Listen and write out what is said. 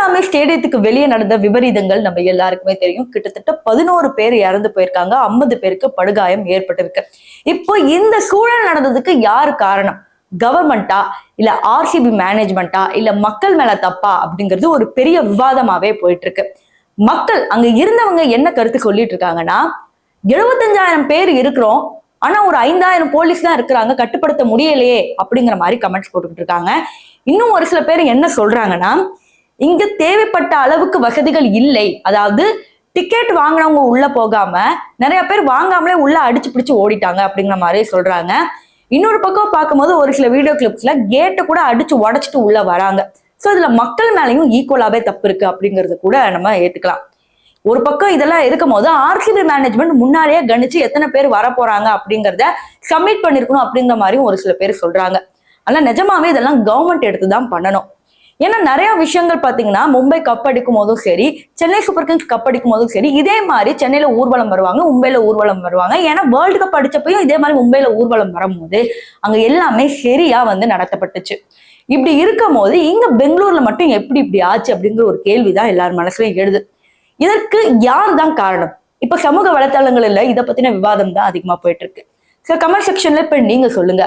சின்னசாமி ஸ்டேடியத்துக்கு வெளியே நடந்த விபரீதங்கள் நம்ம எல்லாருக்குமே தெரியும். கிட்டத்தட்ட 11 பேர் இறந்து போயிருக்காங்க, 50 பேருக்கு படுகாயம் ஏற்பட்டிருக்கு. இப்போ இந்த சூழல் நடந்ததுக்கு யாரு காரணம்? கவர்மெண்டா, இல்ல ஆர்சிபி மேனேஜ்மெண்டா, இல்ல மக்கள் மேல தப்பா அப்படிங்கிறது ஒரு பெரிய விவாதமாவே போயிட்டு இருக்கு. மக்கள் அங்க இருந்தவங்க என்ன கருத்து சொல்லிட்டு இருக்காங்கன்னா, 75,000 பேர் இருக்கிறோம், ஆனா ஒரு 5,000 போலீஸ் தான் இருக்கிறாங்க, கட்டுப்படுத்த முடியலையே அப்படிங்கிற மாதிரி கமெண்ட்ஸ் போட்டுக்கிட்டு இருக்காங்க. இன்னும் ஒரு சில பேர் என்ன சொல்றாங்கன்னா, இங்க தேவைப்பட்ட அளவுக்கு வசதிகள் இல்லை. அதாவது டிக்கெட் வாங்கினவங்க உள்ள போகாம நிறைய பேர் வாங்காமலே உள்ள அடிச்சு பிடிச்சு ஓடிட்டாங்க அப்படிங்கிற மாதிரி சொல்றாங்க. இன்னொரு பக்கம் பார்க்கும்போது ஒரு சில வீடியோ கிளிப்ஸ்ல கேட்டை கூட அடிச்சு உடைச்சிட்டு உள்ள வராங்க. சோ இதுல மக்கள் மேலையும் ஈக்குவலாவே தப்பு இருக்கு அப்படிங்கறது கூட நம்ம ஏத்துக்கலாம். ஒரு பக்கம் இதெல்லாம் இருக்கும் போது ஆர்சிபி மேனேஜ்மெண்ட் முன்னாடியே கணிச்சு எத்தனை பேர் வர போறாங்க அப்படிங்கறத சப்மிட் பண்ணிருக்கணும் அப்படிங்கிற மாதிரியும் ஒரு சில பேர் சொல்றாங்க. ஆனா நிஜமாவே இதெல்லாம் கவர்மெண்ட் எடுத்துதான் பண்ணணும். ஏன்னா நிறைய விஷயங்கள் பாத்தீங்கன்னா, மும்பை கப் அடிக்கும் போதும் சரி, சென்னை சூப்பர் கிங்ஸ் கப் அடிக்கும் போதும் சரி, இதே மாதிரி சென்னையில ஊர்வலம் வருவாங்க, மும்பையில ஊர்வலம் வருவாங்க. ஏன்னா வேர்ல்டு கப் அடிச்சப்பையும் இதே மாதிரி மும்பையில ஊர்வலம் வரும்போது அங்க எல்லாமே சரியா நடத்தப்பட்டுச்சு. இப்படி இருக்கும் போது இங்க பெங்களூர்ல மட்டும் எப்படி இப்படி ஆச்சு அப்படிங்கிற ஒரு கேள்விதான் எல்லாரும் மனசுலயும் எழுது. இதற்கு யார் தான் காரணம்? இப்ப சமூக வலைத்தளங்கள்ல இதை பத்தின விவாதம் தான் அதிகமா போயிட்டு இருக்கு. கமெண்ட் செக்ஷன்ல இப்ப நீங்க சொல்லுங்க.